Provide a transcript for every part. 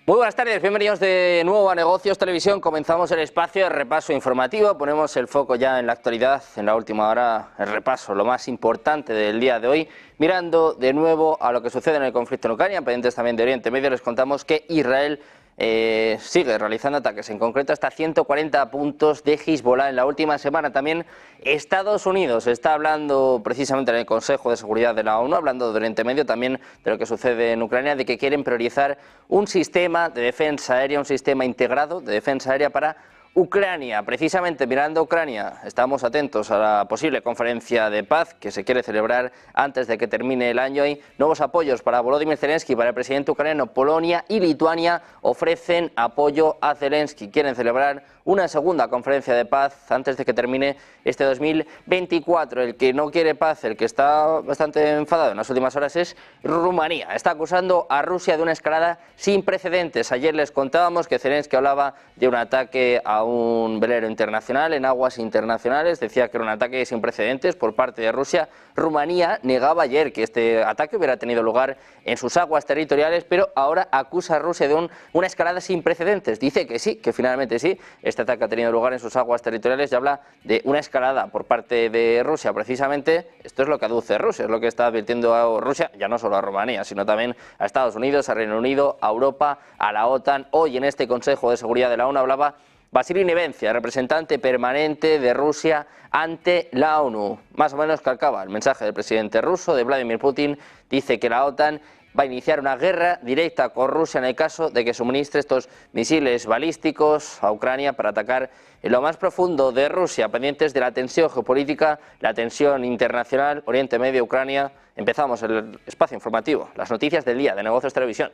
Muy buenas tardes, bienvenidos de nuevo a Negocios Televisión. Comenzamos el espacio de repaso informativo, ponemos el foco ya en la actualidad, en la última hora, el repaso, lo más importante del día de hoy, mirando de nuevo a lo que sucede en el conflicto en Ucrania, pendientes también de Oriente Medio. Les contamos que Israel sigue realizando ataques, en concreto hasta 140 puntos de Hezbollah en la última semana. También Estados Unidos está hablando precisamente en el Consejo de Seguridad de la ONU, hablando de Oriente Medio, también de lo que sucede en Ucrania, de que quieren priorizar un sistema de defensa aérea, un sistema integrado de defensa aérea para Ucrania. Precisamente mirando a Ucrania, estamos atentos a la posible conferencia de paz que se quiere celebrar antes de que termine el año. Hay nuevos apoyos para Volodymyr Zelensky, para el presidente ucraniano. Polonia y Lituania ofrecen apoyo a Zelensky. Quieren celebrar una segunda conferencia de paz antes de que termine este 2024. El que no quiere paz, el que está bastante enfadado en las últimas horas es Rumanía. Está acusando a Rusia de una escalada sin precedentes. Ayer les contábamos que Zelensky hablaba de un ataque a un velero internacional en aguas internacionales. Decía que era un ataque sin precedentes por parte de Rusia. Rumanía negaba ayer que este ataque hubiera tenido lugar en sus aguas territoriales, pero ahora acusa a Rusia de una escalada sin precedentes. Dice que sí, que finalmente sí. Este ataque ha tenido lugar en sus aguas territoriales y habla de una escalada por parte de Rusia. Precisamente esto es lo que aduce Rusia, es lo que está advirtiendo a Rusia, ya no solo a Rumanía, sino también a Estados Unidos, a Reino Unido, a Europa, a la OTAN. Hoy en este Consejo de Seguridad de la ONU hablaba Vasily Nevencia, representante permanente de Rusia ante la ONU. Más o menos calcaba el mensaje del presidente ruso, de Vladimir Putin. Dice que la OTAN va a iniciar una guerra directa con Rusia en el caso de que suministre estos misiles balísticos a Ucrania para atacar en lo más profundo de Rusia, pendientes de la tensión geopolítica, la tensión internacional, Oriente Medio, Ucrania. Empezamos el espacio informativo, las noticias del día de Negocios Televisión.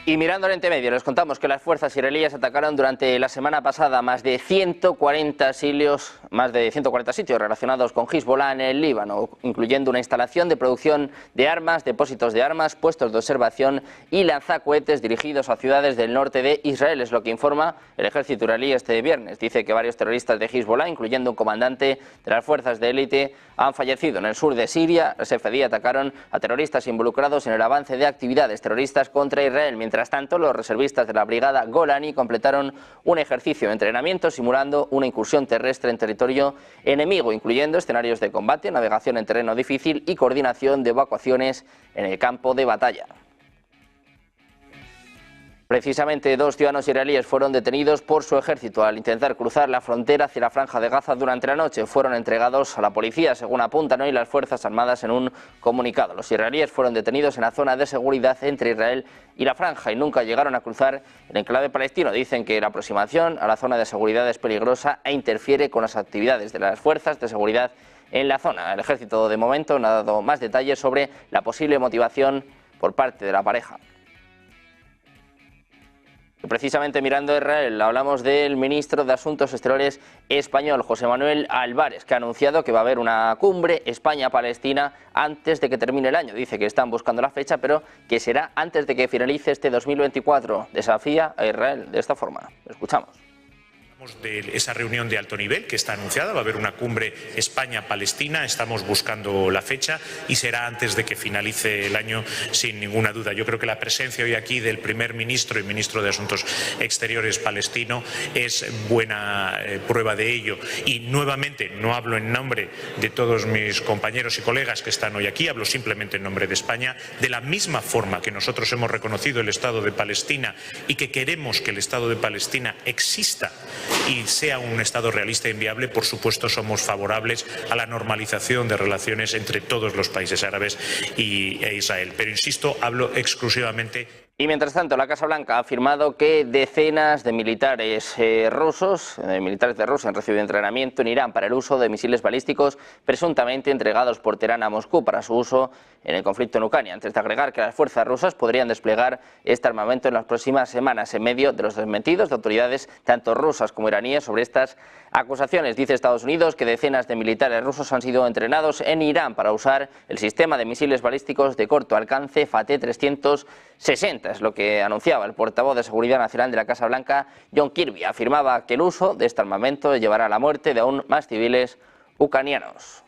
Y mirando al Oriente Medio, les contamos que las fuerzas israelíes atacaron durante la semana pasada más de 140 sitios relacionados con Hezbollah en el Líbano, incluyendo una instalación de producción de armas, depósitos de armas, puestos de observación y lanzacohetes dirigidos a ciudades del norte de Israel. Es lo que informa el ejército israelí este viernes. Dice que varios terroristas de Hezbollah, incluyendo un comandante de las fuerzas de élite, han fallecido. En el sur de Siria, los FDI atacaron a terroristas involucrados en el avance de actividades terroristas contra Israel. Mientras tanto, los reservistas de la brigada Golani completaron un ejercicio de entrenamiento simulando una incursión terrestre en territorio enemigo, incluyendo escenarios de combate, navegación en terreno difícil y coordinación de evacuaciones en el campo de batalla. Precisamente 2 ciudadanos israelíes fueron detenidos por su ejército al intentar cruzar la frontera hacia la Franja de Gaza durante la noche. Fueron entregados a la policía, según apuntan hoy las Fuerzas Armadas en un comunicado. Los israelíes fueron detenidos en la zona de seguridad entre Israel y la Franja y nunca llegaron a cruzar el enclave palestino. Dicen que la aproximación a la zona de seguridad es peligrosa e interfiere con las actividades de las fuerzas de seguridad en la zona. El ejército de momento no ha dado más detalles sobre la posible motivación por parte de la pareja. Precisamente mirando a Israel, hablamos del ministro de Asuntos Exteriores español, José Manuel Álvarez, que ha anunciado que va a haber una cumbre España-Palestina antes de que termine el año. Dice que están buscando la fecha, pero que será antes de que finalice este 2024. Desafía a Israel de esta forma. Lo escuchamos. De esa reunión de alto nivel que está anunciada, va a haber una cumbre España-Palestina, estamos buscando la fecha y será antes de que finalice el año sin ninguna duda. Yo creo que la presencia hoy aquí del primer ministro y ministro de Asuntos Exteriores palestino es buena prueba de ello. Y nuevamente, no hablo en nombre de todos mis compañeros y colegas que están hoy aquí, hablo simplemente en nombre de España. De la misma forma que nosotros hemos reconocido el Estado de Palestina y que queremos que el Estado de Palestina exista y sea un Estado realista e inviable, por supuesto somos favorables a la normalización de relaciones entre todos los países árabes e Israel. Pero insisto, hablo exclusivamente. Y mientras tanto, la Casa Blanca ha afirmado que decenas de militares rusos han recibido entrenamiento en Irán para el uso de misiles balísticos presuntamente entregados por Teherán a Moscú para su uso en el conflicto en Ucrania, antes de agregar que las fuerzas rusas podrían desplegar este armamento en las próximas semanas, en medio de los desmentidos de autoridades tanto rusas como iraníes sobre estas acusaciones. Dice Estados Unidos que decenas de militares rusos han sido entrenados en Irán para usar el sistema de misiles balísticos de corto alcance Fateh 360. Esta es lo que anunciaba el portavoz de Seguridad Nacional de la Casa Blanca, John Kirby. Afirmaba que el uso de este armamento llevará a la muerte de aún más civiles ucranianos.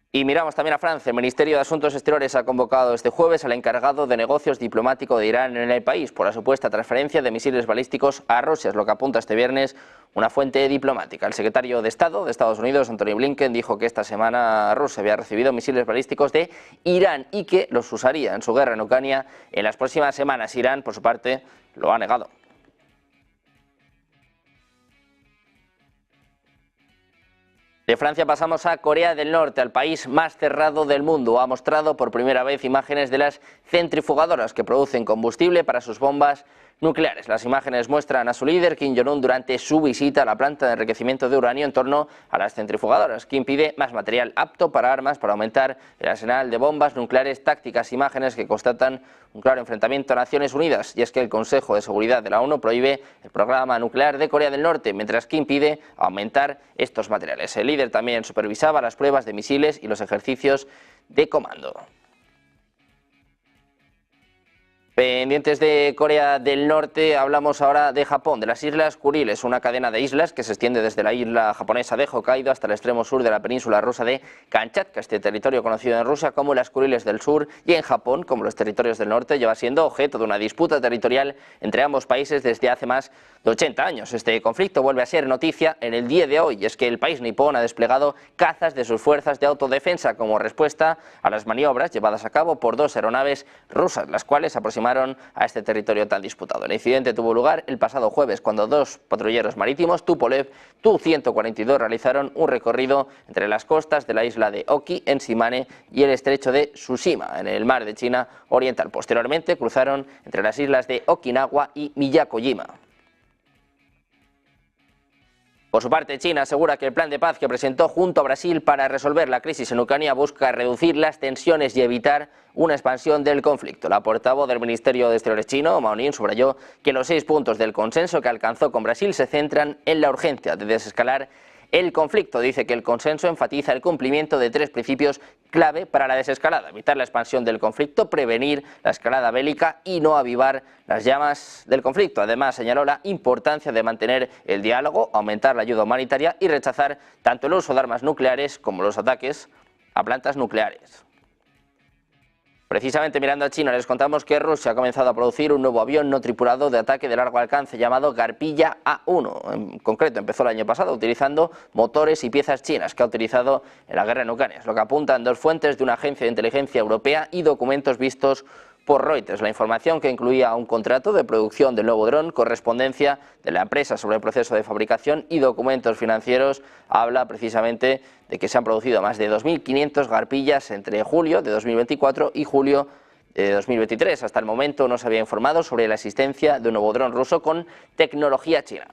Y miramos también a Francia. El Ministerio de Asuntos Exteriores ha convocado este jueves al encargado de negocios diplomáticos de Irán en el país por la supuesta transferencia de misiles balísticos a Rusia, es lo que apunta este viernes una fuente diplomática. El secretario de Estado de Estados Unidos, Antony Blinken, dijo que esta semana Rusia había recibido misiles balísticos de Irán y que los usaría en su guerra en Ucrania en las próximas semanas. Irán, por su parte, lo ha negado. De Francia pasamos a Corea del Norte, al país más cerrado del mundo. Ha mostrado por primera vez imágenes de las centrifugadoras que producen combustible para sus bombas nucleares. Las imágenes muestran a su líder, Kim Jong-un, durante su visita a la planta de enriquecimiento de uranio en torno a las centrifugadoras. Kim pide más material apto para armas para aumentar el arsenal de bombas nucleares tácticas. Imágenes que constatan un claro enfrentamiento a Naciones Unidas, y es que el Consejo de Seguridad de la ONU prohíbe el programa nuclear de Corea del Norte, mientras Kim pide aumentar estos materiales. El líder también supervisaba las pruebas de misiles y los ejercicios de comando. Pendientes de Corea del Norte, hablamos ahora de Japón, de las Islas Kuriles, una cadena de islas que se extiende desde la isla japonesa de Hokkaido hasta el extremo sur de la península rusa de Kamchatka. Este territorio, conocido en Rusia como las Kuriles del Sur y en Japón como los territorios del norte, lleva siendo objeto de una disputa territorial entre ambos países desde hace más de 80 años. Este conflicto vuelve a ser noticia en el día de hoy, y es que el país nipón ha desplegado cazas de sus fuerzas de autodefensa como respuesta a las maniobras llevadas a cabo por dos aeronaves rusas, las cuales aproximadamente a este territorio tan disputado. El incidente tuvo lugar el pasado jueves cuando dos patrulleros marítimos, Tupolev, Tu-142, realizaron un recorrido entre las costas de la isla de Oki en Shimane y el estrecho de Tsushima en el mar de China Oriental. Posteriormente cruzaron entre las islas de Okinawa y Miyakojima. Por su parte, China asegura que el plan de paz que presentó junto a Brasil para resolver la crisis en Ucrania busca reducir las tensiones y evitar una expansión del conflicto. La portavoz del Ministerio de Exteriores chino, Mao Ning, subrayó que los 6 puntos del consenso que alcanzó con Brasil se centran en la urgencia de desescalar el conflicto. Dice que el consenso enfatiza el cumplimiento de 3 principios clave para la desescalada: evitar la expansión del conflicto, prevenir la escalada bélica y no avivar las llamas del conflicto. Además, señaló la importancia de mantener el diálogo, aumentar la ayuda humanitaria y rechazar tanto el uso de armas nucleares como los ataques a plantas nucleares. Precisamente mirando a China, les contamos que Rusia ha comenzado a producir un nuevo avión no tripulado de ataque de largo alcance llamado Garpilla A-1. En concreto, empezó el año pasado utilizando motores y piezas chinas que ha utilizado en la guerra en Ucrania, es lo que apuntan 2 fuentes de una agencia de inteligencia europea y documentos vistos por Reuters. La información, que incluía un contrato de producción del nuevo dron, correspondencia de la empresa sobre el proceso de fabricación y documentos financieros, habla precisamente de que se han producido más de 2.500 Garpillas entre julio de 2024 y julio de 2023. Hasta el momento no se había informado sobre la existencia de un nuevo dron ruso con tecnología china.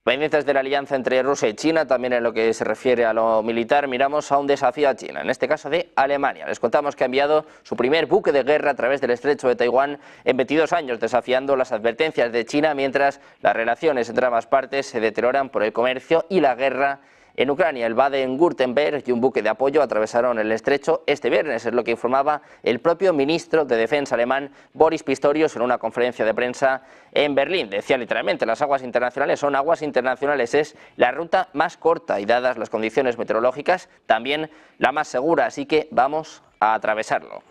Pendientes de la alianza entre Rusia y China, también en lo que se refiere a lo militar, miramos a un desafío a China, en este caso de Alemania. Les contamos que ha enviado su primer buque de guerra a través del estrecho de Taiwán en 22 años, desafiando las advertencias de China, mientras las relaciones entre ambas partes se deterioran por el comercio y la guerra en Ucrania. El Baden-Württemberg y un buque de apoyo atravesaron el estrecho este viernes, es lo que informaba el propio ministro de Defensa alemán, Boris Pistorius, en una conferencia de prensa en Berlín. Decía literalmente: las aguas internacionales son aguas internacionales, es la ruta más corta y, dadas las condiciones meteorológicas, también la más segura, así que vamos a atravesarlo.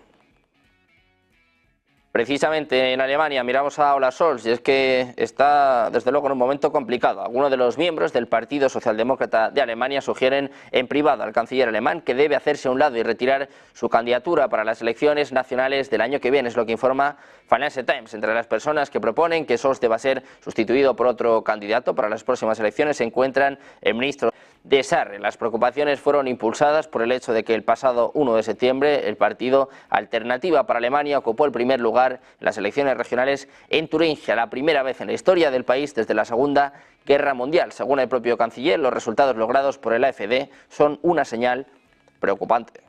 Precisamente en Alemania miramos a Olaf Scholz, y es que está desde luego en un momento complicado. Algunos de los miembros del Partido Socialdemócrata de Alemania sugieren en privado al canciller alemán que debe hacerse a un lado y retirar su candidatura para las elecciones nacionales del año que viene, es lo que informa Financial Times. Entre las personas que proponen que Scholz deba ser sustituido por otro candidato para las próximas elecciones se encuentran el ministro de Sarre. Las preocupaciones fueron impulsadas por el hecho de que el pasado 1 de septiembre el partido Alternativa para Alemania ocupó el primer lugar en las elecciones regionales en Turingia, la primera vez en la historia del país desde la Segunda Guerra Mundial. Según el propio canciller, los resultados logrados por el AfD son una señal preocupante.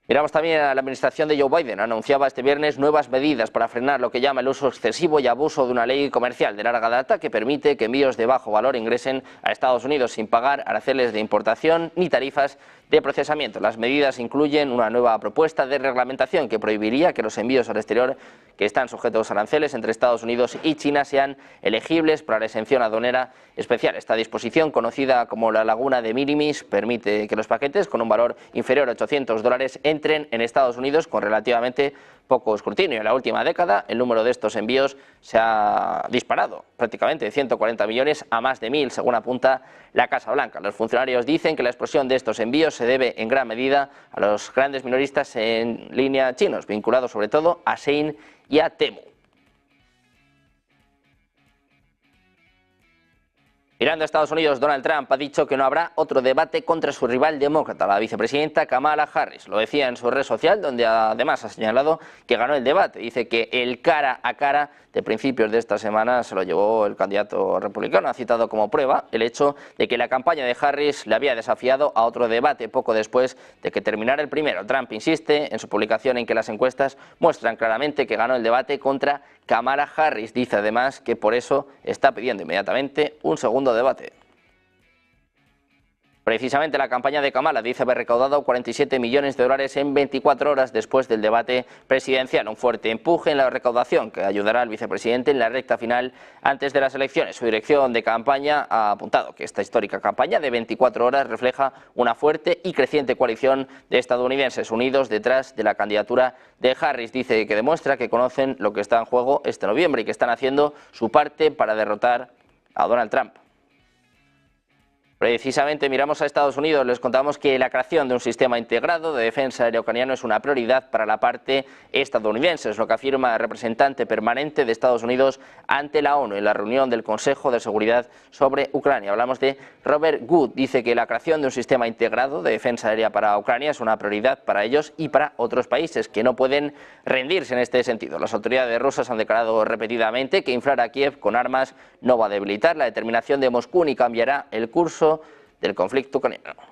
Miramos también a la administración de Joe Biden. Anunciaba este viernes nuevas medidas para frenar lo que llama el uso excesivo y abuso de una ley comercial de larga data que permite que envíos de bajo valor ingresen a Estados Unidos sin pagar aranceles de importación ni tarifas de procesamiento. Las medidas incluyen una nueva propuesta de reglamentación que prohibiría que los envíos al exterior que están sujetos a aranceles entre Estados Unidos y China sean elegibles para la exención aduanera especial. Esta disposición, conocida como la laguna de minimis, permite que los paquetes con un valor inferior a $800 entren en Estados Unidos con relativamente poco escrutinio. En la última década, el número de estos envíos se ha disparado prácticamente de 140 millones a más de 1.000, según apunta la Casa Blanca. Los funcionarios dicen que la explosión de estos envíos se debe en gran medida a los grandes minoristas en línea chinos, vinculados sobre todo a Shein y a Temu. Mirando a Estados Unidos, Donald Trump ha dicho que no habrá otro debate contra su rival demócrata, la vicepresidenta Kamala Harris. Lo decía en su red social, donde además ha señalado que ganó el debate. Dice que el cara a cara de principios de esta semana se lo llevó el candidato republicano. Ha citado como prueba el hecho de que la campaña de Harris le había desafiado a otro debate poco después de que terminara el primero. Trump insiste en su publicación en que las encuestas muestran claramente que ganó el debate contra Kamala Harris. Dice además que por eso está pidiendo inmediatamente un segundo debate. Precisamente la campaña de Kamala dice haber recaudado $47 millones en 24 horas después del debate presidencial. Un fuerte empuje en la recaudación que ayudará al vicepresidente en la recta final antes de las elecciones. Su dirección de campaña ha apuntado que esta histórica campaña de 24 horas refleja una fuerte y creciente coalición de estadounidenses unidos detrás de la candidatura de Harris. Dice que demuestra que conocen lo que está en juego este noviembre y que están haciendo su parte para derrotar a Donald Trump. Precisamente miramos a Estados Unidos, les contamos que la creación de un sistema integrado de defensa aérea ucraniano es una prioridad para la parte estadounidense, es lo que afirma el representante permanente de Estados Unidos ante la ONU en la reunión del Consejo de Seguridad sobre Ucrania. Hablamos de Robert Wood, dice que la creación de un sistema integrado de defensa aérea para Ucrania es una prioridad para ellos y para otros países que no pueden rendirse en este sentido. Las autoridades rusas han declarado repetidamente que inflar a Kiev con armas no va a debilitar la determinación de Moscú ni cambiará el curso del conflicto ucraniano.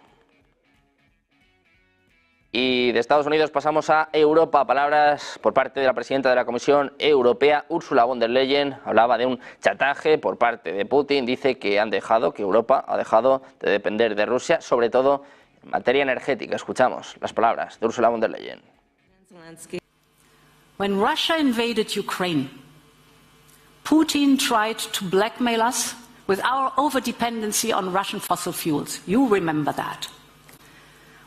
Y de Estados Unidos pasamos a Europa. Palabras por parte de la presidenta de la Comisión Europea, Ursula von der Leyen. Hablaba de un chantaje por parte de Putin. Dice que Europa ha dejado de depender de Rusia, sobre todo en materia energética. Escuchamos las palabras de Ursula von der Leyen. When Russia invaded Ukraine, Putin tried to blackmail us with our over-dependency on Russian fossil fuels. You remember that.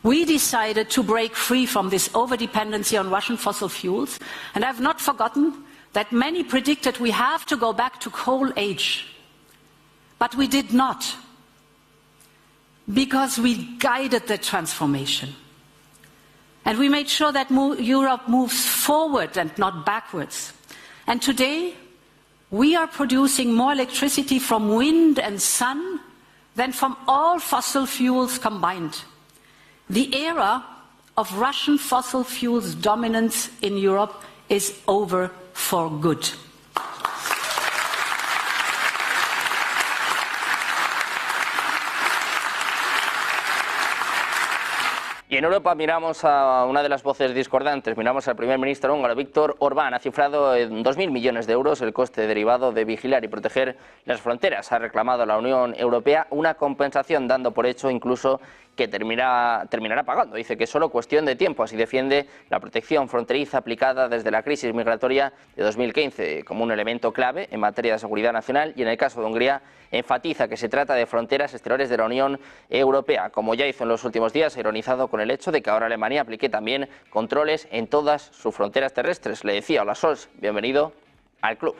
We decided to break free from this over-dependency on Russian fossil fuels, and I've not forgotten that many predicted we have to go back to coal age. But we did not, because we guided the transformation. And we made sure that Europe moves forward and not backwards. And today, we are producing more electricity from wind and sun than from all fossil fuels combined. The era of Russian fossil fuels dominance in Europe is over for good. Y en Europa miramos a una de las voces discordantes, miramos al primer ministro húngaro, Viktor Orbán. Ha cifrado en 2.000 millones de euros el coste derivado de vigilar y proteger las fronteras. Ha reclamado a la Unión Europea una compensación, dando por hecho incluso que terminará pagando. Dice que es solo cuestión de tiempo, así defiende la protección fronteriza aplicada desde la crisis migratoria de 2015 como un elemento clave en materia de seguridad nacional, y en el caso de Hungría enfatiza que se trata de fronteras exteriores de la Unión Europea, como ya hizo en los últimos días, ha ironizado con el hecho de que ahora Alemania aplique también controles en todas sus fronteras terrestres. Le decía: hola Scholz, bienvenido al club.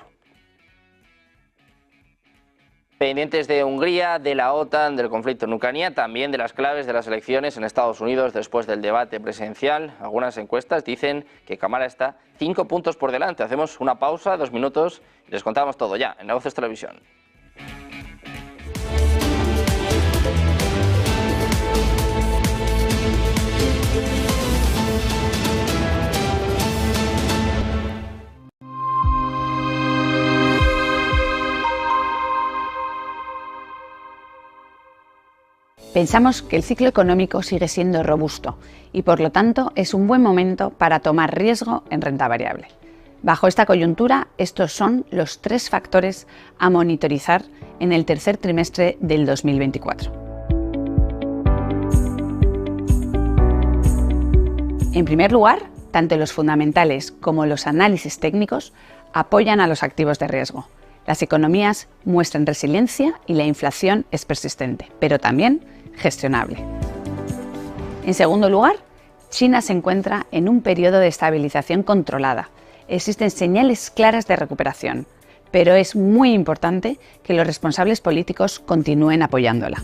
Pendientes de Hungría, de la OTAN, del conflicto en Ucrania, también de las claves de las elecciones en Estados Unidos después del debate presidencial. Algunas encuestas dicen que Kamala está 5 puntos por delante. Hacemos una pausa, 2 minutos, y les contamos todo ya en Negocios Televisión. Pensamos que el ciclo económico sigue siendo robusto y por lo tanto es un buen momento para tomar riesgo en renta variable. Bajo esta coyuntura, estos son los 3 factores a monitorizar en el tercer trimestre del 2024. En primer lugar, tanto los fundamentales como los análisis técnicos apoyan a los activos de riesgo. Las economías muestran resiliencia y la inflación es persistente, pero también gestionable. En segundo lugar, China se encuentra en un periodo de estabilización controlada. Existen señales claras de recuperación, pero es muy importante que los responsables políticos continúen apoyándola.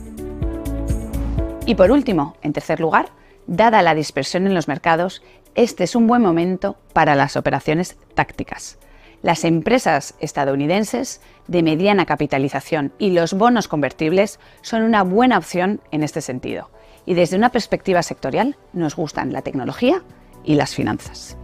Y por último, en tercer lugar, dada la dispersión en los mercados, este es un buen momento para las operaciones tácticas. Las empresas estadounidenses de mediana capitalización y los bonos convertibles son una buena opción en este sentido. Y desde una perspectiva sectorial, nos gustan la tecnología y las finanzas.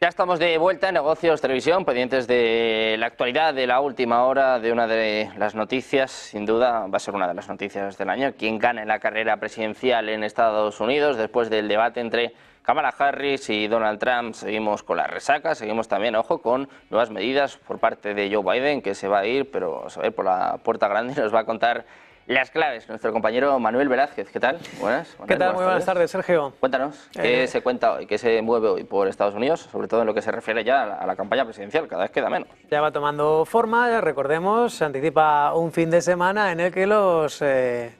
Ya estamos de vuelta en Negocios Televisión, pendientes de la actualidad, de la última hora, de una de las noticias, sin duda va a ser una de las noticias del año. ¿Quién gana en la carrera presidencial en Estados Unidos después del debate entre Kamala Harris y Donald Trump? Seguimos con la resaca, seguimos también, ojo, con nuevas medidas por parte de Joe Biden, que se va a ir, pero se va a ir por la puerta grande y nos va a contar las claves. Nuestro compañero Manuel Velázquez, ¿qué tal? Buenas. Manuel, ¿Qué tal? Muy buenas tardes, Sergio. Cuéntanos, ¿qué se cuenta hoy? ¿Qué se mueve hoy por Estados Unidos? Sobre todo en lo que se refiere ya a la campaña presidencial, cada vez queda menos. Ya va tomando forma, recordemos, se anticipa un fin de semana en el que los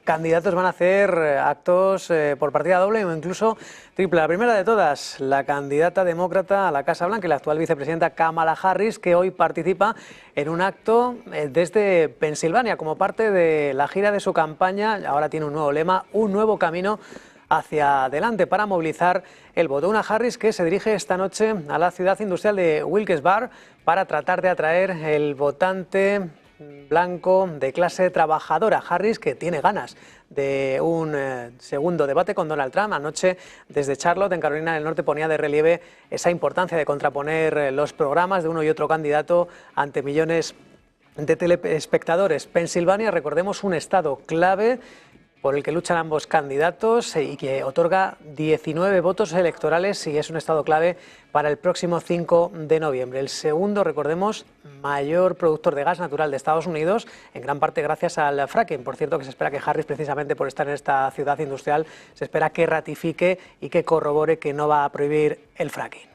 candidatos van a hacer actos por partida doble o incluso triple. La primera de todas, la candidata demócrata a la Casa Blanca y la actual vicepresidenta Kamala Harris, que hoy participa en un acto desde Pensilvania como parte de la gira de su campaña. Ahora tiene un nuevo lema, un nuevo camino hacia adelante para movilizar el voto. Una Harris que se dirige esta noche a la ciudad industrial de Wilkes-Barre para tratar de atraer el votante blanco de clase trabajadora. Harris que tiene ganas de un segundo debate con Donald Trump. Anoche desde Charlotte, en Carolina del Norte, ponía de relieve esa importancia de contraponer los programas de uno y otro candidato ante millones de telespectadores. Pensilvania, recordemos, un estado clave por el que luchan ambos candidatos y que otorga 19 votos electorales y es un estado clave para el próximo 5 de noviembre. El segundo, recordemos, mayor productor de gas natural de Estados Unidos, en gran parte gracias al fracking. Por cierto, que se espera que Harris, precisamente por estar en esta ciudad industrial, se espera que ratifique y que corrobore que no va a prohibir el fracking.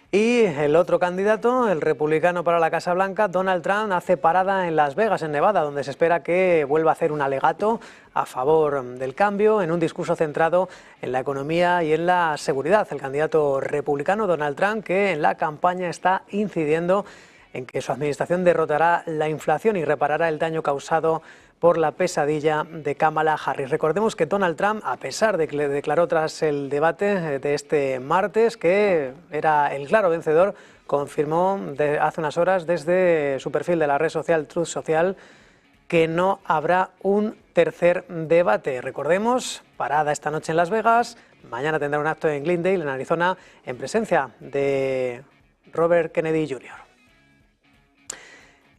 Y el otro candidato, el republicano para la Casa Blanca, Donald Trump, hace parada en Las Vegas, en Nevada, donde se espera que vuelva a hacer un alegato a favor del cambio en un discurso centrado en la economía y en la seguridad. El candidato republicano, Donald Trump, que en la campaña está incidiendo en que su administración derrotará la inflación y reparará el daño causado por la pesadilla de Kamala Harris. Recordemos que Donald Trump, a pesar de que le declaró tras el debate de este martes que era el claro vencedor, confirmó hace unas horas desde su perfil de la red social Truth Social que no habrá un tercer debate. Recordemos, parada esta noche en Las Vegas, mañana tendrá un acto en Glendale, en Arizona, en presencia de Robert Kennedy Jr.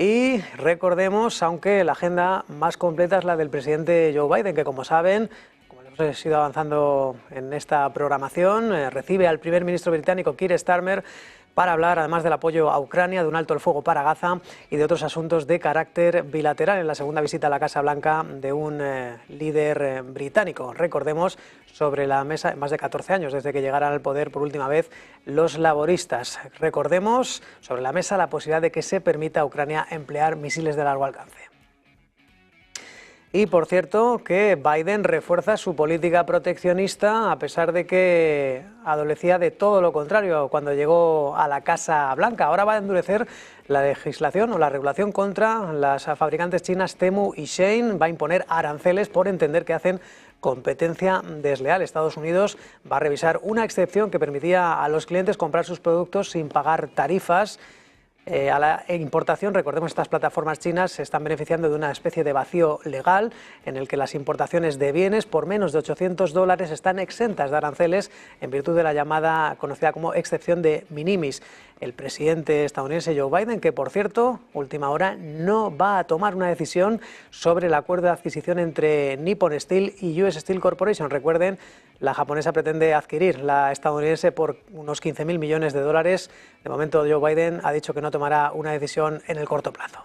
Y recordemos, aunque la agenda más completa es la del presidente Joe Biden, que como saben, como les Hemos ido avanzando en esta programación. Recibe al primer ministro británico Keir Starmer para hablar, además del apoyo a Ucrania, de un alto el fuego para Gaza y de otros asuntos de carácter bilateral en la segunda visita a la Casa Blanca de un líder británico. Recordemos, sobre la mesa, más de 14 años desde que llegaran al poder por última vez los laboristas. Recordemos, sobre la mesa, la posibilidad de que se permita a Ucrania emplear misiles de largo alcance. Y por cierto, que Biden refuerza su política proteccionista a pesar de que adolecía de todo lo contrario cuando llegó a la Casa Blanca. Ahora va a endurecer la legislación o la regulación contra las fabricantes chinas Temu y Shein. Va a imponer aranceles por entender que hacen competencia desleal. Estados Unidos va a revisar una excepción que permitía a los clientes comprar sus productos sin pagar tarifas. A la importación, recordemos, estas plataformas chinas se están beneficiando de una especie de vacío legal en el que las importaciones de bienes por menos de $800 están exentas de aranceles en virtud de la llamada, conocida como excepción de minimis. El presidente estadounidense Joe Biden, que por cierto, última hora, no va a tomar una decisión sobre el acuerdo de adquisición entre Nippon Steel y US Steel Corporation. Recuerden, la japonesa pretende adquirir la estadounidense por unos 15.000 millones de dólares. De momento, Joe Biden ha dicho que no tomará una decisión en el corto plazo.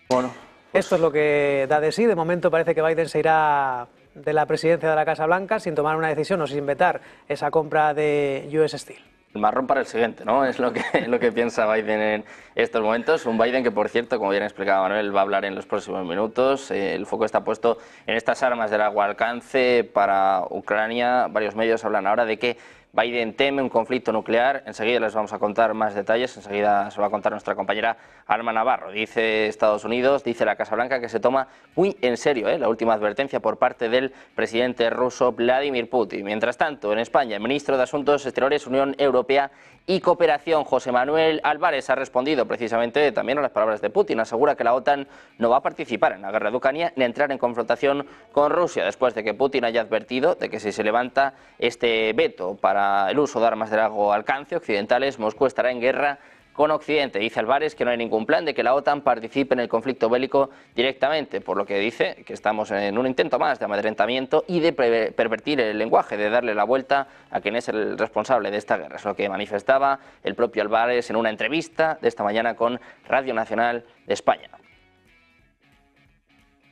Bueno, esto es lo que da de sí. De momento parece que Biden se irá de la presidencia de la Casa Blanca sin tomar una decisión o sin vetar esa compra de US Steel. El marrón para el siguiente, ¿no? Es lo que piensa Biden en estos momentos. Un Biden que, por cierto, como bien explicaba Manuel, va a hablar en los próximos minutos. El foco está puesto en estas armas de largo alcance para Ucrania. Varios medios hablan ahora de que Biden teme un conflicto nuclear. Enseguida les vamos a contar más detalles. Enseguida se lo va a contar nuestra compañera Alma Navarro. Dice Estados Unidos, dice la Casa Blanca, que se toma muy en serio la última advertencia por parte del presidente ruso Vladimir Putin. Mientras tanto, en España, el ministro de Asuntos Exteriores, Unión Europea y Cooperación, José Manuel Álvarez, ha respondido precisamente también a las palabras de Putin. Asegura que la OTAN no va a participar en la guerra de Ucrania ni entrar en confrontación con Rusia, después de que Putin haya advertido de que si se levanta este veto para el uso de armas de largo alcance occidentales, Moscú estará en guerra con Occidente. Dice Álvarez que no hay ningún plan de que la OTAN participe en el conflicto bélico directamente, por lo que dice que estamos en un intento más de amedrentamiento y de pervertir el lenguaje, de darle la vuelta a quien es el responsable de esta guerra. Es lo que manifestaba el propio Álvarez en una entrevista de esta mañana con Radio Nacional de España.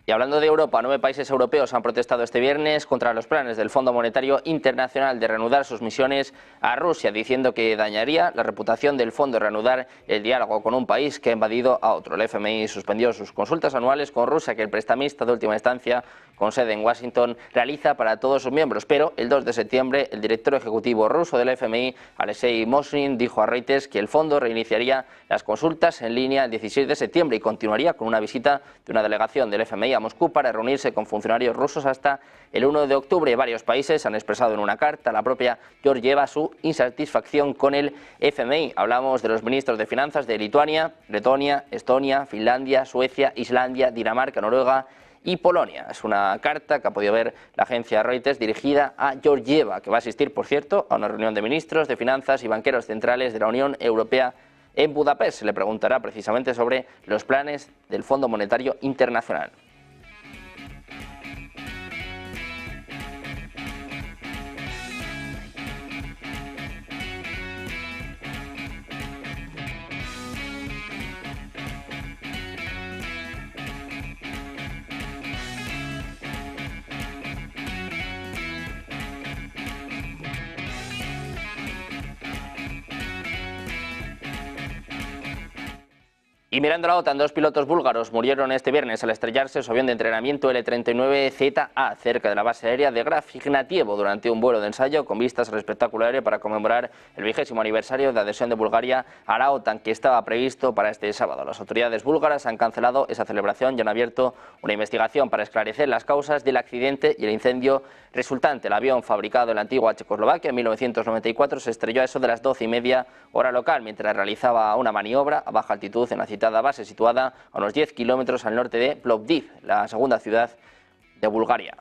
Y hablando de Europa, 9 países europeos han protestado este viernes contra los planes del Fondo Monetario Internacional de reanudar sus misiones a Rusia, diciendo que dañaría la reputación del fondo reanudar el diálogo con un país que ha invadido a otro. El FMI suspendió sus consultas anuales con Rusia, que el prestamista de última instancia, con sede en Washington, realiza para todos sus miembros. Pero el 2 de septiembre, el director ejecutivo ruso del FMI, Alexei Moshrin, dijo a Reuters que el fondo reiniciaría las consultas en línea el 16 de septiembre y continuaría con una visita de una delegación del FMI a Moscú para reunirse con funcionarios rusos hasta el 1 de octubre. Varios países han expresado en una carta a la propia Georgieva su insatisfacción con el FMI. Hablamos de los ministros de Finanzas de Lituania, Letonia, Estonia, Finlandia, Suecia, Islandia, Dinamarca, Noruega y Polonia. Es una carta que ha podido ver la agencia Reuters dirigida a Georgieva, que va a asistir, por cierto, a una reunión de ministros de Finanzas y banqueros centrales de la Unión Europea en Budapest. Se le preguntará precisamente sobre los planes del Fondo Monetario Internacional. Y mirando la OTAN, 2 pilotos búlgaros murieron este viernes al estrellarse su avión de entrenamiento L-39ZA cerca de la base aérea de Graf Ignatievo durante un vuelo de ensayo con vistas al espectáculo aéreo para conmemorar el 20º aniversario de adhesión de Bulgaria a la OTAN, que estaba previsto para este sábado. Las autoridades búlgaras han cancelado esa celebración y han abierto una investigación para esclarecer las causas del accidente y el incendio resultante. El avión, fabricado en la antigua Checoslovaquia en 1994, se estrelló a eso de las 12:30 hora local mientras realizaba una maniobra a baja altitud en la citada base situada a unos 10 kilómetros al norte de Plovdiv, la segunda ciudad de Bulgaria.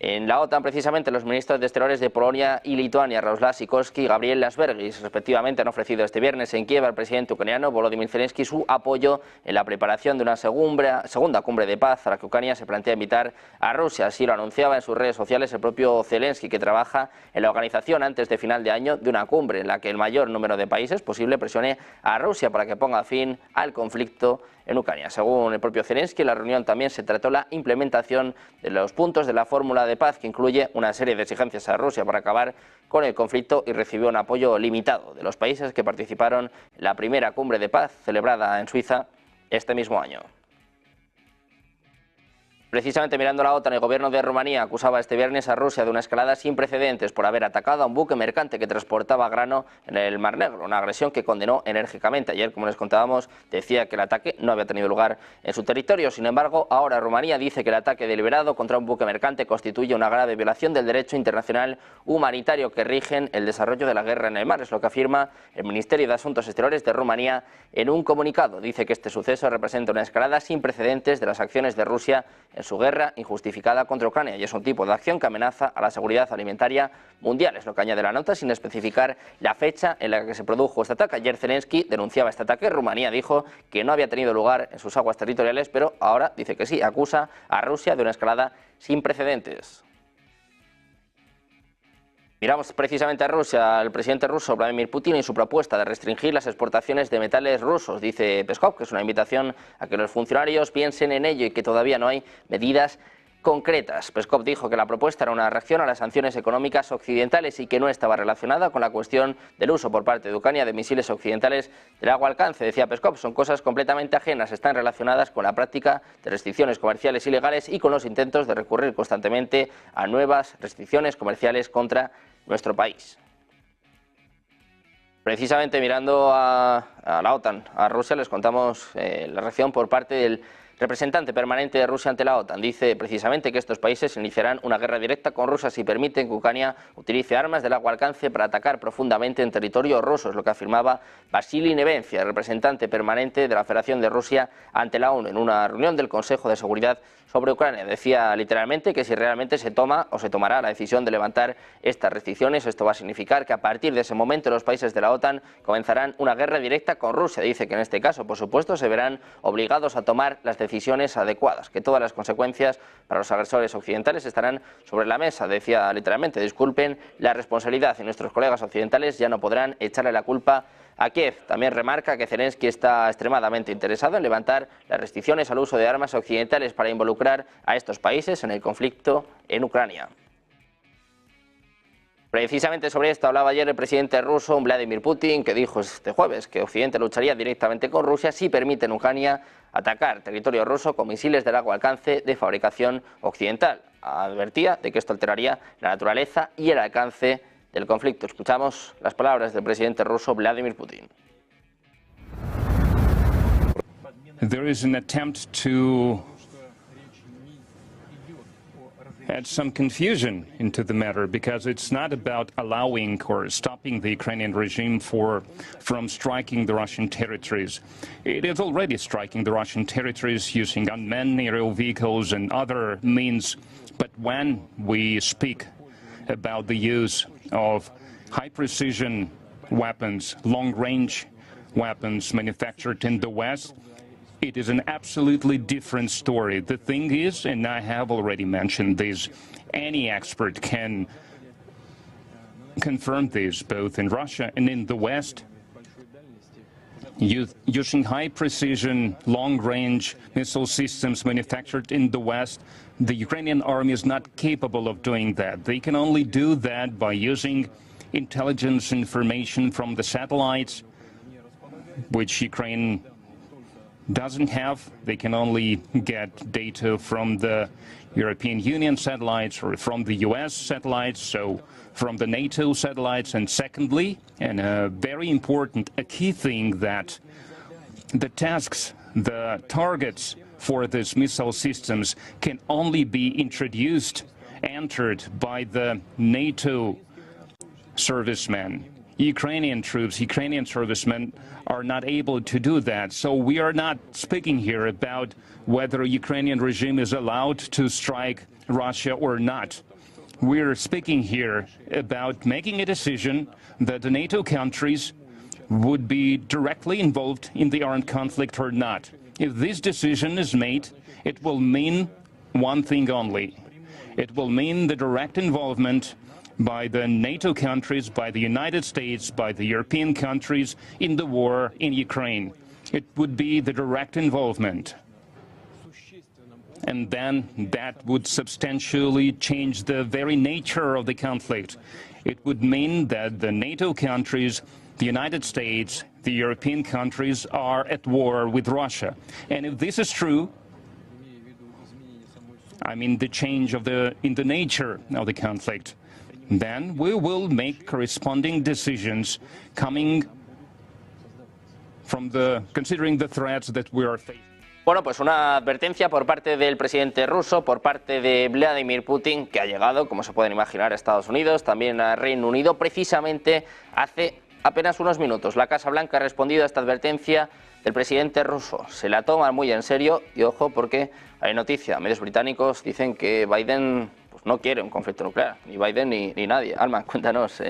En la OTAN, precisamente, los ministros de Exteriores de Polonia y Lituania, Radoslav Sikorski y Gabriel Landsbergis, respectivamente, han ofrecido este viernes en Kiev al presidente ucraniano Volodymyr Zelensky su apoyo en la preparación de una segunda cumbre de paz a la que Ucrania se plantea invitar a Rusia. Así lo anunciaba en sus redes sociales el propio Zelensky, que trabaja en la organización antes de final de año de una cumbre en la que el mayor número de países posible presione a Rusia para que ponga fin al conflicto en Ucrania. Según el propio Zelensky, en la reunión también se trató la implementación de los puntos de la fórmula de paz, que incluye una serie de exigencias a Rusia para acabar con el conflicto, y recibió un apoyo limitado de los países que participaron en la primera cumbre de paz celebrada en Suiza este mismo año. Precisamente mirando la OTAN, el gobierno de Rumanía acusaba este viernes a Rusia de una escalada sin precedentes por haber atacado a un buque mercante que transportaba grano en el Mar Negro, una agresión que condenó enérgicamente. Ayer, como les contábamos, decía que el ataque no había tenido lugar en su territorio. Sin embargo, ahora Rumanía dice que el ataque deliberado contra un buque mercante constituye una grave violación del derecho internacional humanitario que rigen el desarrollo de la guerra en el mar. Es lo que afirma el Ministerio de Asuntos Exteriores de Rumanía en un comunicado. Dice que este suceso representa una escalada sin precedentes de las acciones de Rusia en su guerra injustificada contra Ucrania y es un tipo de acción que amenaza a la seguridad alimentaria mundial. Es lo que añade la nota, sin especificar la fecha en la que se produjo este ataque. Ayer Zelensky denunciaba este ataque. Rumanía dijo que no había tenido lugar en sus aguas territoriales, pero ahora dice que sí, acusa a Rusia de una escalada sin precedentes. Miramos precisamente a Rusia. El presidente ruso Vladimir Putin y su propuesta de restringir las exportaciones de metales rusos. Dice Peskov que es una invitación a que los funcionarios piensen en ello y que todavía no hay medidas concretas. Peskov dijo que la propuesta era una reacción a las sanciones económicas occidentales y que no estaba relacionada con la cuestión del uso por parte de Ucrania de misiles occidentales de largo alcance. Decía Peskov, son cosas completamente ajenas, están relacionadas con la práctica de restricciones comerciales ilegales y con los intentos de recurrir constantemente a nuevas restricciones comerciales contra nuestro país. Precisamente mirando a la OTAN, a Rusia, les contamos la reacción por parte del representante permanente de Rusia ante la OTAN. Dice precisamente que estos países iniciarán una guerra directa con Rusia si permiten que Ucrania utilice armas de largo alcance para atacar profundamente en territorio ruso, es lo que afirmaba Vasily Nevencia, representante permanente de la Federación de Rusia ante la ONU en una reunión del Consejo de Seguridad sobre Ucrania. Decía literalmente que si realmente se toma o se tomará la decisión de levantar estas restricciones, esto va a significar que a partir de ese momento los países de la OTAN comenzarán una guerra directa con Rusia. Dice que en este caso, por supuesto, se verán obligados a tomar las decisiones adecuadas, que todas las consecuencias para los agresores occidentales estarán sobre la mesa. Decía literalmente, disculpen la responsabilidad y nuestros colegas occidentales ya no podrán echarle la culpa a Kiev. También remarca que Zelensky está extremadamente interesado en levantar las restricciones al uso de armas occidentales para involucrar a estos países en el conflicto en Ucrania. Precisamente sobre esto hablaba ayer el presidente ruso Vladimir Putin, que dijo este jueves que Occidente lucharía directamente con Rusia si permiten a Ucrania atacar territorio ruso con misiles de largo alcance de fabricación occidental. Advertía de que esto alteraría la naturaleza y el alcance del conflicto. Escuchamos las palabras del presidente ruso Vladimir Putin. There is an attempt to add some confusion into the matter because it's not about allowing or stopping the Ukrainian regime from striking the Russian territories. It is already striking the Russian territories using unmanned aerial vehicles and other means. But when we speak about the use of high-precision weapons, long-range weapons manufactured in the West, it is an absolutely different story. The thing is, and I have already mentioned this, any expert can confirm this, both in Russia and in the West. Using high-precision, long-range missile systems manufactured in the West, the Ukrainian army is not capable of doing that. They can only do that by using intelligence information from the satellites, which Ukraine doesn't have. They can only get data from the European Union satellites or from the US satellites, so from the NATO satellites. And secondly, and very important, a key thing, that the tasks, the targets for these missile systems can only be introduced, entered by the NATO servicemen. Ukrainian troops, Ukrainian servicemen are not able to do that. So we are not speaking here about whether Ukrainian regime is allowed to strike Russia or not. we're speaking here about making a decision that the NATO countries would be directly involved in the armed conflict or not. If this decision is made, it will mean one thing only. It will mean the direct involvement by the NATO countries, by the United States, by the European countries in the war in Ukraine. It would be the direct involvement. And then that would substantially change the very nature of the conflict. It would mean that the NATO countries, the United States, the European countries are at war with Russia. And if this is true, I mean the change in the nature of the conflict, then we will make corresponding decisions coming from considering the threats that we are facing. Bueno, pues una advertencia por parte del presidente ruso, por parte de Vladimir Putin, que ha llegado, como se pueden imaginar, a Estados Unidos, también a Reino Unido, precisamente hace apenas unos minutos. La Casa Blanca ha respondido a esta advertencia del presidente ruso. Se la toma muy en serio y ojo porque hay noticia. Medios británicos dicen que Biden pues, no quiere un conflicto nuclear, ni Biden ni nadie. Alma, cuéntanos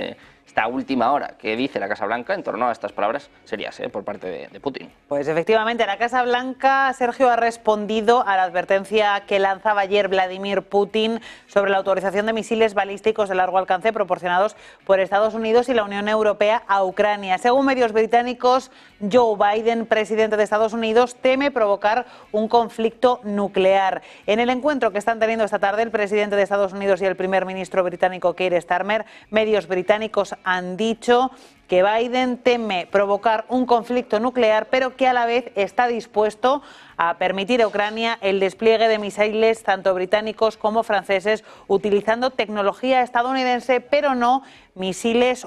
esta última hora que dice la Casa Blanca en torno a estas palabras serias por parte de Putin. Pues efectivamente, la Casa Blanca, Sergio, ha respondido a la advertencia que lanzaba ayer Vladimir Putin sobre la autorización de misiles balísticos de largo alcance proporcionados por Estados Unidos y la Unión Europea a Ucrania. Según medios británicos, Joe Biden, presidente de Estados Unidos, teme provocar un conflicto nuclear. En el encuentro que están teniendo esta tarde el presidente de Estados Unidos y el primer ministro británico Keir Starmer, medios británicos han dicho que Biden teme provocar un conflicto nuclear, pero que a la vez está dispuesto a permitir a Ucrania el despliegue de misiles tanto británicos como franceses utilizando tecnología estadounidense, pero no misiles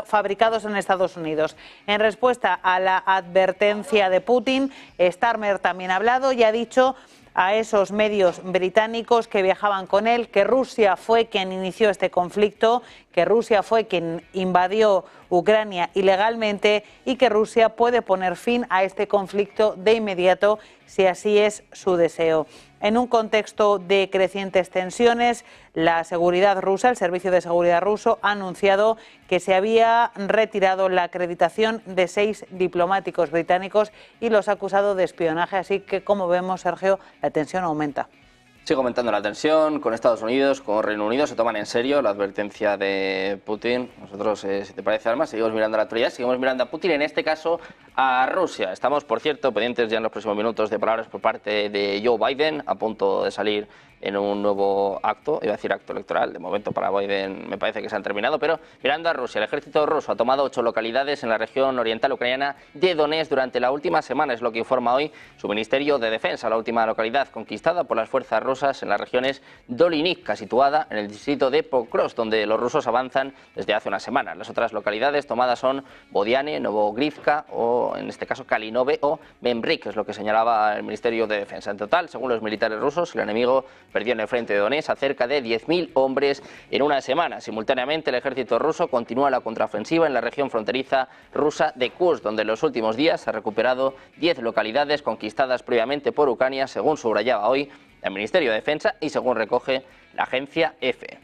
fabricados en Estados Unidos. En respuesta a la advertencia de Putin, Starmer también ha hablado y ha dicho a esos medios británicos que viajaban con él que Rusia fue quien inició este conflicto, que Rusia fue quien invadió Ucrania ilegalmente y que Rusia puede poner fin a este conflicto de inmediato si así es su deseo. En un contexto de crecientes tensiones, la seguridad rusa, el Servicio de Seguridad ruso, ha anunciado que se había retirado la acreditación de 6 diplomáticos británicos y los ha acusado de espionaje. Así que, como vemos, Sergio, la tensión aumenta. Sigue aumentando la tensión con Estados Unidos, con Reino Unido. Se toman en serio la advertencia de Putin. Nosotros, si te parece, Alma, seguimos mirando la actualidad, seguimos mirando a Putin, en este caso a Rusia. Estamos, por cierto, pendientes ya en los próximos minutos de palabras por parte de Joe Biden, a punto de salir en un nuevo acto, iba a decir acto electoral, de momento para Biden me parece que se han terminado, pero mirando a Rusia, el ejército ruso ha tomado 8 localidades en la región oriental ucraniana de Donetsk durante la última semana, es lo que informa hoy su Ministerio de Defensa. La última localidad conquistada por las fuerzas rusas en las regiones Dolinivka, situada en el distrito de Pokrovsk, donde los rusos avanzan desde hace una semana. Las otras localidades tomadas son Bodiane, Novogrivka o en este caso Kalinove o Membrik, es lo que señalaba el Ministerio de Defensa. En total, según los militares rusos, el enemigo perdió en el frente de Donetsk a cerca de 10.000 hombres en una semana. Simultáneamente, el ejército ruso continúa la contraofensiva en la región fronteriza rusa de Kursk, donde en los últimos días ha recuperado 10 localidades conquistadas previamente por Ucrania, según subrayaba hoy el Ministerio de Defensa y según recoge la agencia EFE.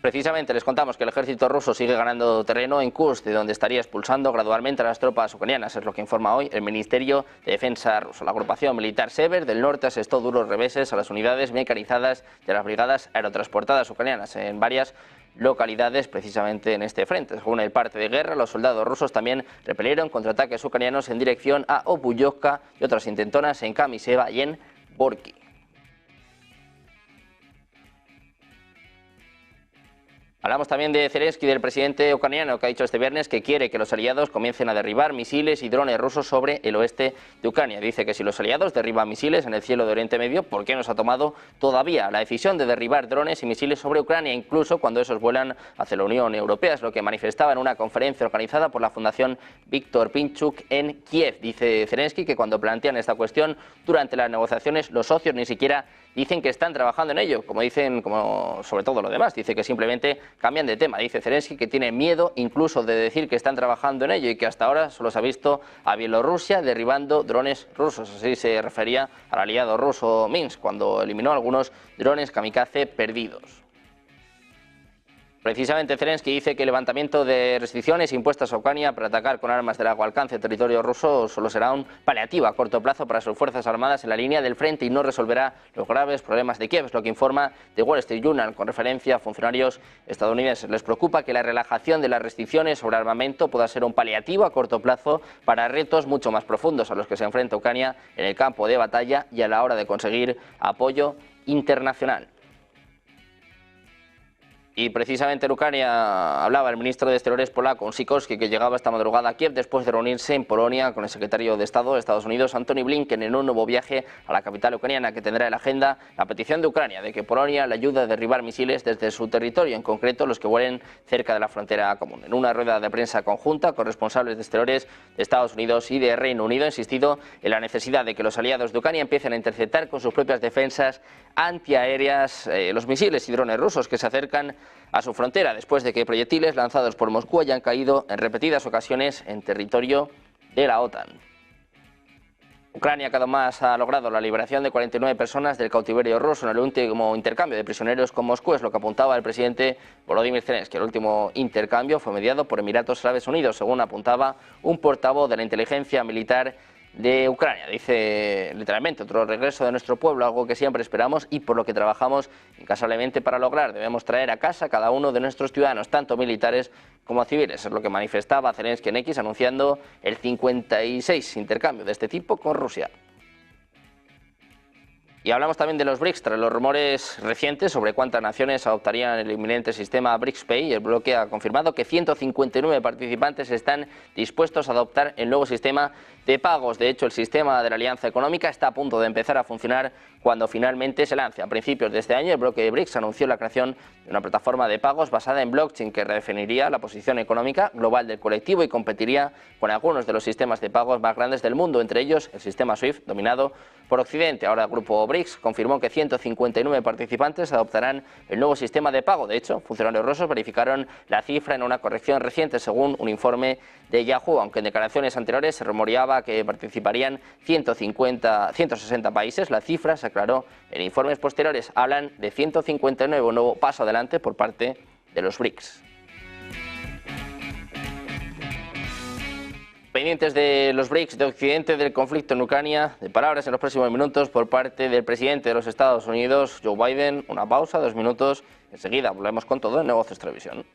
Precisamente les contamos que el ejército ruso sigue ganando terreno en Kursk, de donde estaría expulsando gradualmente a las tropas ucranianas, es lo que informa hoy el Ministerio de Defensa ruso. La agrupación militar Sever del norte asestó duros reveses a las unidades mecanizadas de las brigadas aerotransportadas ucranianas en varias localidades precisamente en este frente. Según el parte de guerra, los soldados rusos también repelieron contraataques ucranianos en dirección a Opuyovka y otras intentonas en Kamiseva y en Borki. Hablamos también de Zelensky, del presidente ucraniano, que ha dicho este viernes que quiere que los aliados comiencen a derribar misiles y drones rusos sobre el oeste de Ucrania. Dice que si los aliados derriban misiles en el cielo de Oriente Medio, ¿por qué no se ha tomado todavía la decisión de derribar drones y misiles sobre Ucrania, incluso cuando esos vuelan hacia la Unión Europea? Es lo que manifestaba en una conferencia organizada por la Fundación Víctor Pinchuk en Kiev. Dice Zelensky que cuando plantean esta cuestión durante las negociaciones, los socios ni siquiera dicen que están trabajando en ello, como dicen, como sobre todo lo demás. Dice que simplemente cambian de tema. Dice Zelensky que tiene miedo incluso de decir que están trabajando en ello y que hasta ahora solo se ha visto a Bielorrusia derribando drones rusos. Así se refería al aliado ruso Minsk cuando eliminó algunos drones kamikaze perdidos. Precisamente Zelensky dice que el levantamiento de restricciones impuestas a Ucrania para atacar con armas de largo alcance el territorio ruso solo será un paliativo a corto plazo para sus fuerzas armadas en la línea del frente y no resolverá los graves problemas de Kiev, es lo que informa The Wall Street Journal con referencia a funcionarios estadounidenses. Les preocupa que la relajación de las restricciones sobre armamento pueda ser un paliativo a corto plazo para retos mucho más profundos a los que se enfrenta Ucrania en el campo de batalla y a la hora de conseguir apoyo internacional. Y precisamente en Ucrania hablaba el ministro de Exteriores polaco, Sikorski, que llegaba esta madrugada a Kiev después de reunirse en Polonia con el secretario de Estado de Estados Unidos, Antony Blinken, en un nuevo viaje a la capital ucraniana que tendrá en la agenda la petición de Ucrania de que Polonia le ayude a derribar misiles desde su territorio, en concreto los que vuelen cerca de la frontera común. En una rueda de prensa conjunta con responsables de Exteriores de Estados Unidos y de Reino Unido, ha insistido en la necesidad de que los aliados de Ucrania empiecen a interceptar con sus propias defensas antiaéreas los misiles y drones rusos que se acercan a su frontera después de que proyectiles lanzados por Moscú hayan caído en repetidas ocasiones en territorio de la OTAN. Ucrania cada más ha logrado la liberación de 49 personas del cautiverio ruso en el último intercambio de prisioneros con Moscú, es lo que apuntaba el presidente Volodymyr Zelensky. El último intercambio fue mediado por Emiratos Árabes Unidos, según apuntaba un portavoz de la inteligencia militar de Ucrania. Dice literalmente: otro regreso de nuestro pueblo, algo que siempre esperamos y por lo que trabajamos incansablemente para lograr. Debemos traer a casa a cada uno de nuestros ciudadanos, tanto militares como civiles. Es lo que manifestaba Zelensky en X, anunciando el 56 intercambio de este tipo con Rusia. Y hablamos también de los BRICS, tras los rumores recientes sobre cuántas naciones adoptarían el inminente sistema BRICS-Pay. El bloque ha confirmado que 159 participantes están dispuestos a adoptar el nuevo sistema de pagos. De hecho, el sistema de la Alianza Económica está a punto de empezar a funcionar cuando finalmente se lance. A principios de este año, el bloque de BRICS anunció la creación de una plataforma de pagos basada en blockchain que redefiniría la posición económica global del colectivo y competiría con algunos de los sistemas de pagos más grandes del mundo, entre ellos el sistema SWIFT, dominado por Occidente. Ahora el grupo BRICS confirmó que 159 participantes adoptarán el nuevo sistema de pago. De hecho, funcionarios rusos verificaron la cifra en una corrección reciente, según un informe de Yahoo, aunque en declaraciones anteriores se rumoreaba que participarían 160 países. La cifra se aclaró en informes posteriores. Hablan de 159, un nuevo paso adelante por parte de los BRICS. Pendientes de los BRICS, de Occidente, del conflicto en Ucrania, de palabras en los próximos minutos por parte del presidente de los Estados Unidos, Joe Biden. Una pausa, 2 minutos. Enseguida volvemos con todo en Negocios Televisión.